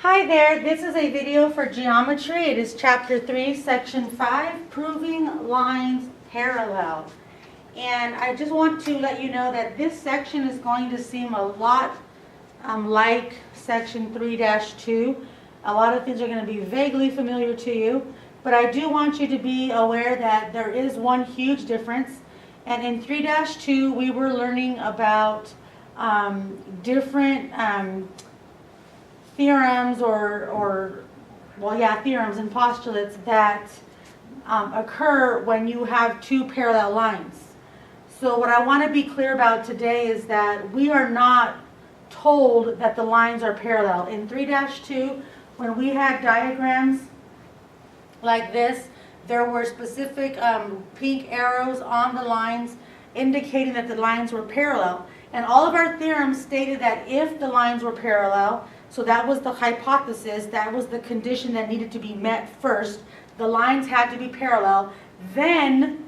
Hi there, this is a video for geometry. It is chapter 3, section 5, proving lines parallel. And I just want to let you know that this section is going to seem a lot like section 3-2. A lot of things are going to be vaguely familiar to you, but I do want you to be aware that there is one huge difference. And in 3-2, we were learning about different theorems theorems and postulates that occur when you have two parallel lines. So what I want to be clear about today is that we are not told that the lines are parallel. In 3-2, when we had diagrams like this, there were specific pink arrows on the lines indicating that the lines were parallel. And all of our theorems stated that if the lines were parallel, so that was the hypothesis, that was the condition that needed to be met first, the lines had to be parallel, then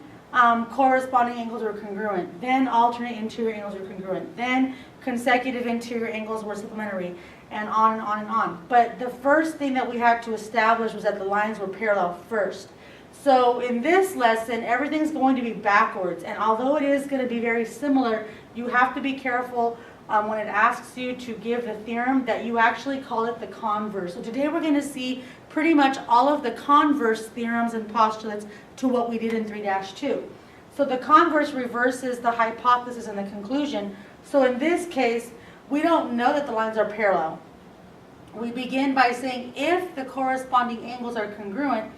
corresponding angles were congruent, then alternate interior angles were congruent, then consecutive interior angles were supplementary, and on and on and on. But the first thing that we had to establish was that the lines were parallel first. So in this lesson, everything's going to be backwards, and although it is going to be very similar, you have to be careful when it asks you to give the theorem that you actually call it the converse. So today we're going to see pretty much all of the converse theorems and postulates to what we did in 3-2. So the converse reverses the hypothesis and the conclusion. So in this case, we don't know that the lines are parallel. We begin by saying if the corresponding angles are congruent,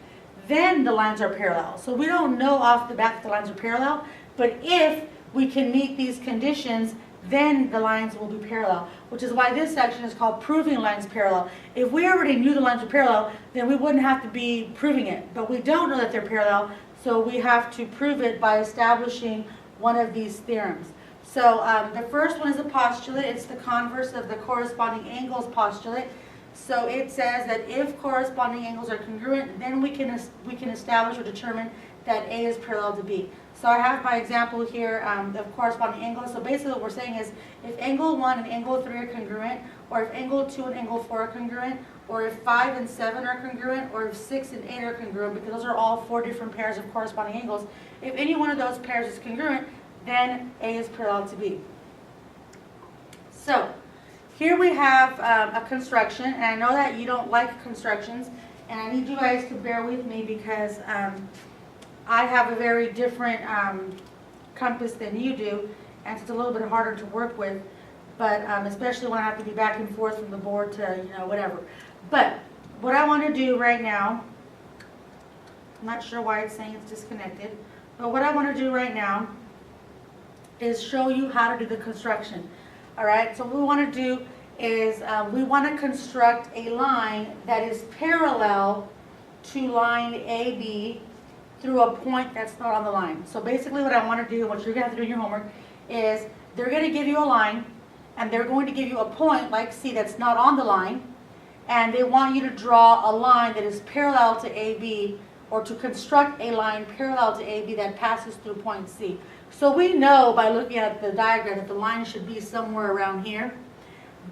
then the lines are parallel. So we don't know off the bat that the lines are parallel, but if we can meet these conditions, then the lines will be parallel, which is why this section is called proving lines parallel. If we already knew the lines were parallel, then we wouldn't have to be proving it. But we don't know that they're parallel, so we have to prove it by establishing one of these theorems. So the first one is a postulate. It's the converse of the corresponding angles postulate. So it says that if corresponding angles are congruent, then we can establish or determine that A is parallel to B. So I have my example here of corresponding angles. So basically what we're saying is if angle 1 and angle 3 are congruent, or if angle 2 and angle 4 are congruent, or if 5 and 7 are congruent, or if 6 and 8 are congruent, because those are all 4 different pairs of corresponding angles, if any one of those pairs is congruent, then A is parallel to B. So here we have a construction, and I know that you don't like constructions, and I need you guys to bear with me because I have a very different compass than you do, and it's a little bit harder to work with, but especially when I have to be back and forth from the board to, whatever. But what I want to do right now, I'm not sure why it's saying it's disconnected, but what I want to do right now is show you how to do the construction. All right, so what we want to do is we want to construct a line that is parallel to line AB through a point that's not on the line. So basically what I want to do, what you're going to have to do in your homework, is they're going to give you a line, and they're going to give you a point like C that's not on the line, and they want you to draw a line that is parallel to AB, or to construct a line parallel to AB that passes through point C. So we know by looking at the diagram that the line should be somewhere around here,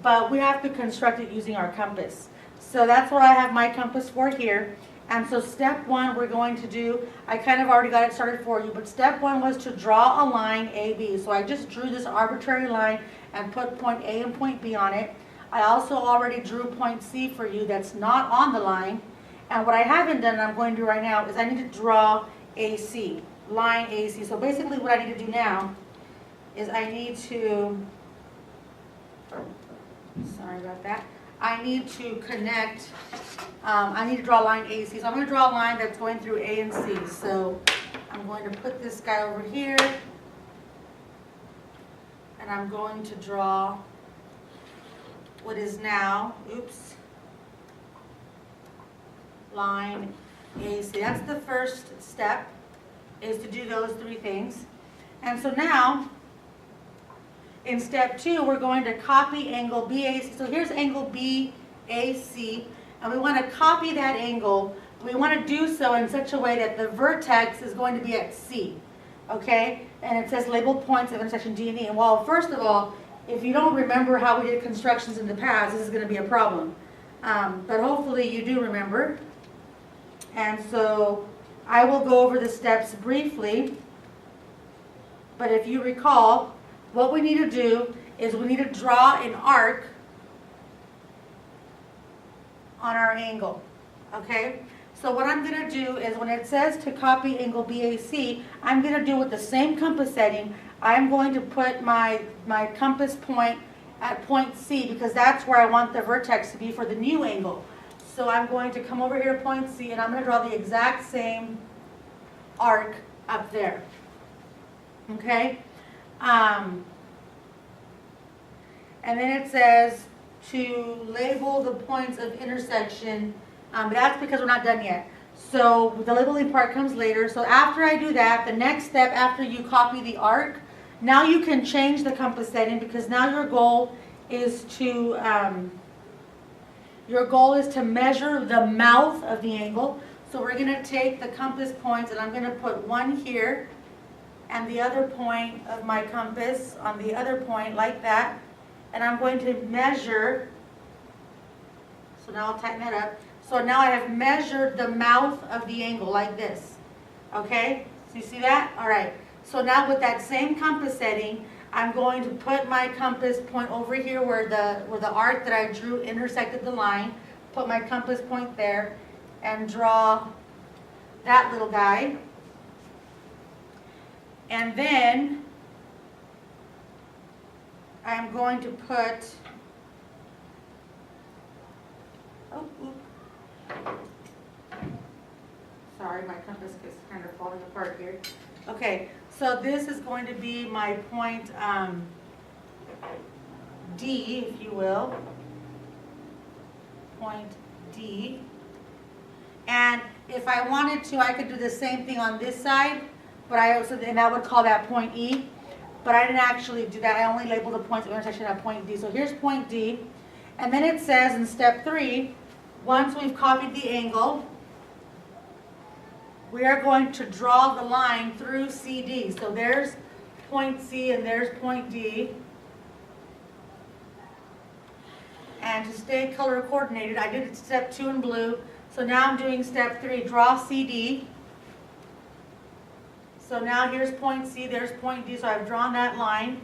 but we have to construct it using our compass. So that's what I have my compass for here. And so step 1 we're going to do, I kind of already got it started for you, but step 1 was to draw a line AB. So I just drew this arbitrary line and put point A and point B on it. I also already drew point C for you that's not on the line. And what I haven't done, and I'm going to do right now, is I need to draw AC, line AC. So basically what I need to do now is I need to, sorry about that, I need to connect, I need to draw a line AC. So I'm going to draw a line that's going through A and C. So I'm going to put this guy over here, and I'm going to draw what is now, line AC. That's the first step, is to do those 3 things. And so now, in step 2, we're going to copy angle BAC. So here's angle BAC, and we want to copy that angle. We want to do so in such a way that the vertex is going to be at C, okay? And it says labeled points of intersection D and E. And well, first of all, if you don't remember how we did constructions in the past, this is going to be a problem. But hopefully you do remember. And so I will go over the steps briefly. But if you recall, what we need to do is we need to draw an arc on our angle, okay? So what I'm going to do is when it says to copy angle BAC, I'm going to do with the same compass setting. I'm going to put my compass point at point C because that's where I want the vertex to be for the new angle. So I'm going to come over here to point C and I'm going to draw the exact same arc up there, okay? And then it says to label the points of intersection. But that's because we're not done yet. So the labeling part comes later. So after I do that, the next step after you copy the arc, now you can change the compass setting because now your goal is to measure the mouth of the angle. So we're going to take the compass points and I'm going to put one here and the other point of my compass on the other point like that. And I'm going to measure, so now I'll tighten that up. So now I have measured the mouth of the angle like this, okay? So you see that? All right. So now with that same compass setting, I'm going to put my compass point over here where the arc that I drew intersected the line, put my compass point there, and draw that little guy. And then I'm going to put, sorry, my compass is kind of falling apart here. Okay, so this is going to be my point D, if you will. Point D. And if I wanted to, I could do the same thing on this side, but and I would call that point E. But I didn't actually do that. I only labeled the points of intersection at point D. So here's point D. And then it says in step 3, once we've copied the angle, we are going to draw the line through CD. So there's point C and there's point D. And to stay color coordinated, I did step 2 in blue. So now I'm doing step 3, draw CD. So now here's point C, there's point D, so I've drawn that line.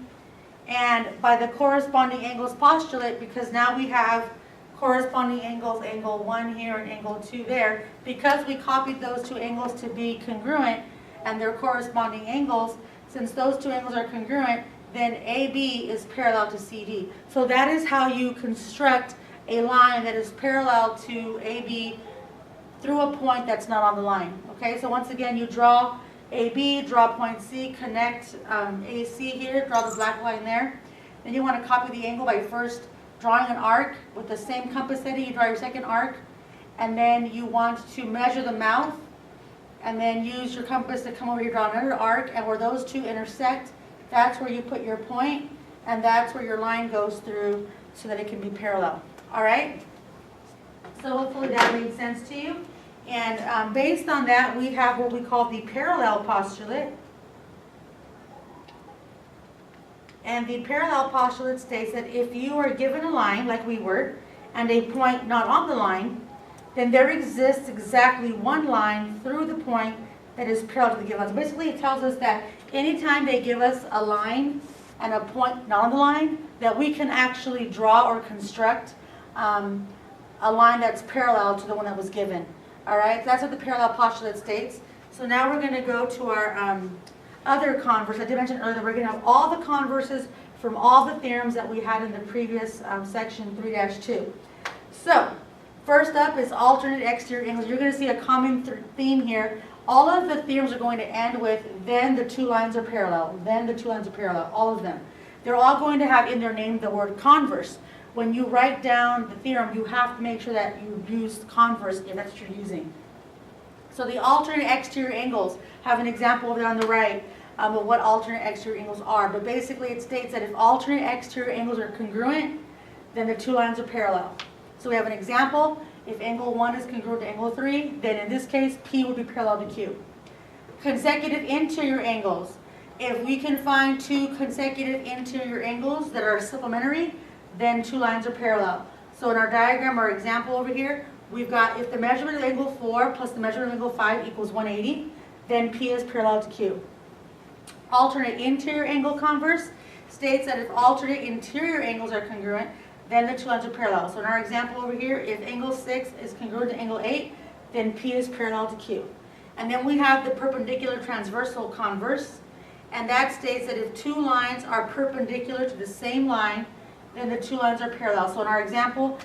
And by the corresponding angles postulate, because now we have corresponding angles, angle 1 here and angle 2 there, because we copied those two angles to be congruent and their corresponding angles, since those two angles are congruent, then AB is parallel to CD. So that is how you construct a line that is parallel to AB through a point that's not on the line. Okay, so once again, you draw AB, draw point C, connect AC here, draw the black line there. Then you want to copy the angle by first drawing an arc with the same compass setting. You draw your second arc, and then you want to measure the mouth, and then use your compass to come over here, draw another arc, and where those two intersect, that's where you put your point, and that's where your line goes through so that it can be parallel. All right? So hopefully that made sense to you. And based on that, we have what we call the parallel postulate. And the parallel postulate states that if you are given a line, like we were, and a point not on the line, then there exists exactly one line through the point that is parallel to the given line. So basically it tells us that anytime they give us a line and a point not on the line, that we can actually draw or construct a line that's parallel to the one that was given. All right, that's what the parallel postulate states. So now we're going to go to our other converse. I did mention earlier that we're going to have all the converses from all the theorems that we had in the previous section 3-2. So first up is alternate exterior angles. You're going to see a common theme here. All of the theorems are going to end with then the two lines are parallel, then the two lines are parallel, all of them. They're all going to have in their name the word converse. When you write down the theorem, you have to make sure that you use converse if that's what you're using. So the alternate exterior angles have an example over there on the right of what alternate exterior angles are. But basically it states that if alternate exterior angles are congruent, then the two lines are parallel. So we have an example. If angle 1 is congruent to angle 3, then in this case, P would be parallel to Q. Consecutive interior angles. If we can find two consecutive interior angles that are supplementary, then two lines are parallel. So in our diagram, our example over here, we've got if the measurement of angle 4 plus the measurement of angle 5 equals 180, then P is parallel to Q. Alternate interior angle converse states that if alternate interior angles are congruent, then the two lines are parallel. So in our example over here, if angle 6 is congruent to angle 8, then P is parallel to Q. And then we have the perpendicular transversal converse, and that states that if two lines are perpendicular to the same line, then the two lines are parallel. So in our example,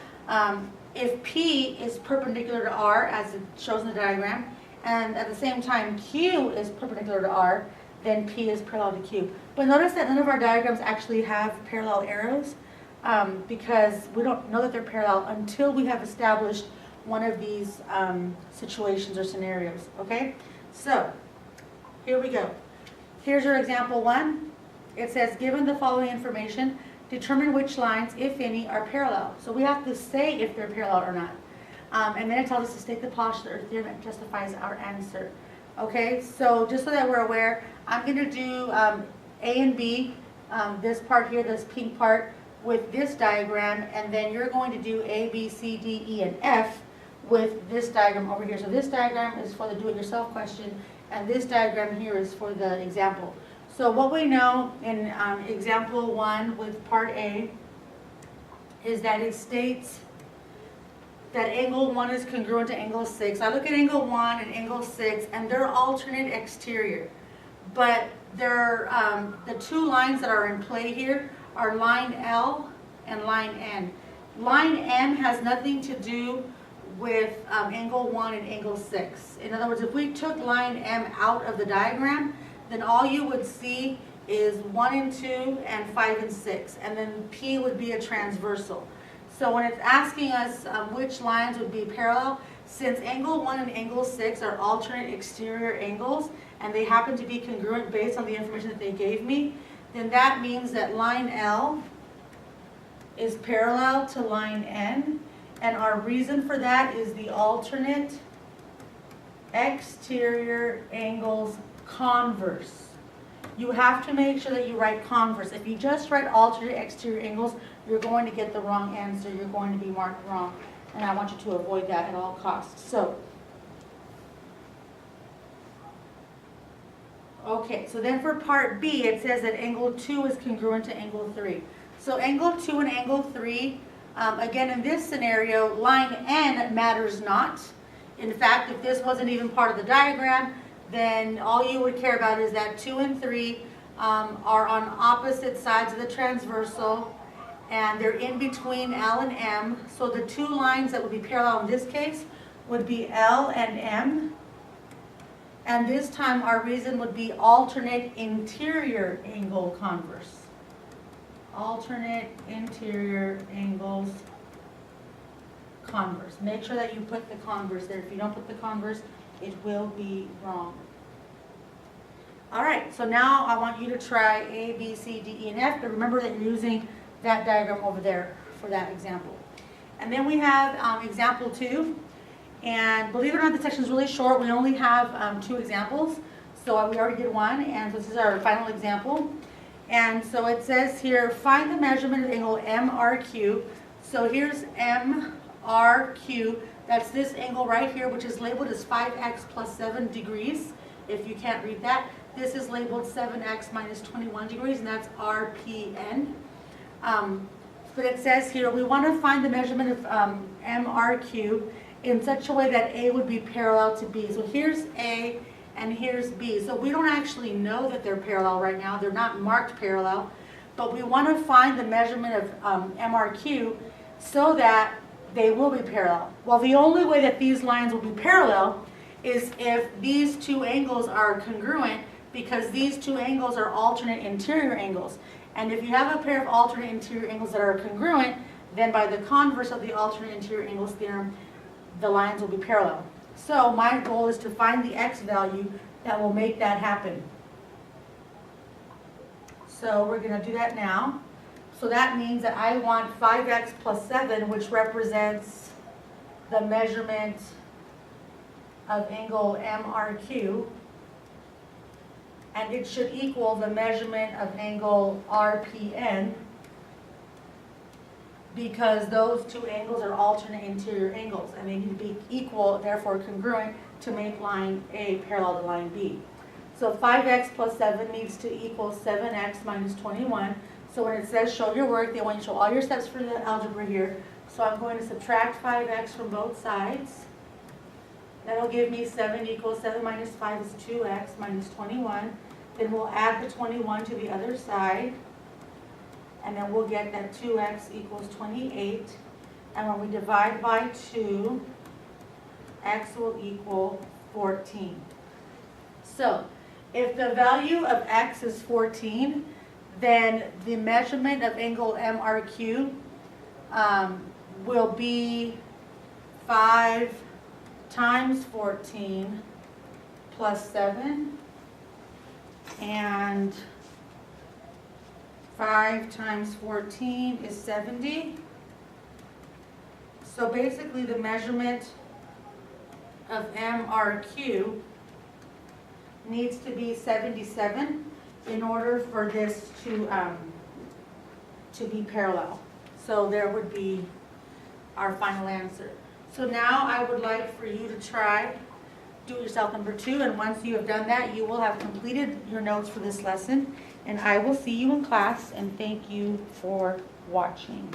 if P is perpendicular to R, as it shows in the diagram, and at the same time Q is perpendicular to R, then P is parallel to Q. But notice that none of our diagrams actually have parallel arrows, because we don't know that they're parallel until we have established one of these situations or scenarios, okay? So, here we go. Here's your example 1. It says, given the following information, determine which lines, if any, are parallel. So we have to say if they're parallel or not. And then it tells us to state the postulate or theorem that justifies our answer. Okay, so just so that we're aware, I'm going to do A and B, this part here, this pink part, with this diagram, and then you're going to do A, B, C, D, E, and F with this diagram over here. So this diagram is for the do-it-yourself question, and this diagram here is for the example. So what we know in example 1 with part A is that it states that angle 1 is congruent to angle 6. I look at angle 1 and angle 6, and they're alternate exterior. But they're, the two lines that are in play here are line L and line N. Line N has nothing to do with angle 1 and angle 6. In other words, if we took line M out of the diagram, then all you would see is 1 and 2 and 5 and 6. And then P would be a transversal. So when it's asking us which lines would be parallel, since angle 1 and angle 6 are alternate exterior angles, and they happen to be congruent based on the information that they gave me, then that means that line L is parallel to line N, and our reason for that is the alternate exterior angles converse. You have to make sure that you write converse. If you just write alternate exterior angles, you're going to get the wrong answer. You're going to be marked wrong, and I want you to avoid that at all costs. So, okay, so then for part B, it says that angle 2 is congruent to angle 3. So angle 2 and angle 3, again in this scenario, line N matters not. In fact, if this wasn't even part of the diagram, then all you would care about is that 2 and 3 are on opposite sides of the transversal, and they're in between L and M. So the two lines that would be parallel in this case would be L and M. And this time our reason would be alternate interior angle converse. Alternate interior angles converse. Make sure that you put the converse there. If you don't put the converse, it will be wrong. All right, so now I want you to try A, B, C, D, E, and F, but remember that you're using that diagram over there for that example. And then we have example 2, and believe it or not, the section is really short. We only have 2 examples, so we already did one, and this is our final example. And so it says here, find the measurement of angle MRQ. So here's MRQ. That's this angle right here, which is labeled as 5x plus 7 degrees. If you can't read that, this is labeled 7x minus 21 degrees, and that's RPN. But it says here, we want to find the measurement of MRQ in such a way that A would be parallel to B. So here's A and here's B. So we don't actually know that they're parallel right now. They're not marked parallel. But we want to find the measurement of MRQ so that they will be parallel. Well, the only way that these lines will be parallel is if these two angles are congruent, because these two angles are alternate interior angles. And if you have a pair of alternate interior angles that are congruent, then by the converse of the alternate interior angles theorem, the lines will be parallel. So my goal is to find the x value that will make that happen. So we're going to do that now. So that means that I want 5x plus 7, which represents the measurement of angle MRQ, and it should equal the measurement of angle RPN. because those two angles are alternate interior angles and they need to be equal, therefore congruent, to make line A parallel to line B. So 5x plus 7 needs to equal 7x minus 21. So when it says show your work, they want you to show all your steps for the algebra here. So I'm going to subtract 5x from both sides. That'll give me 7 equals 7 minus 5 is 2x minus 21. Then we'll add the 21 to the other side. And then we'll get that 2x equals 28. And when we divide by 2, x will equal 14. So if the value of x is 14, then the measurement of angle MRQ will be 5 times 14 plus 7, and 5 times 14 is 70. So basically the measurement of MRQ needs to be 77 in order for this to be parallel. So there would be our final answer. So now I would like for you to try do it yourself number 2, and once you have done that, you will have completed your notes for this lesson, and I will see you in class, and thank you for watching.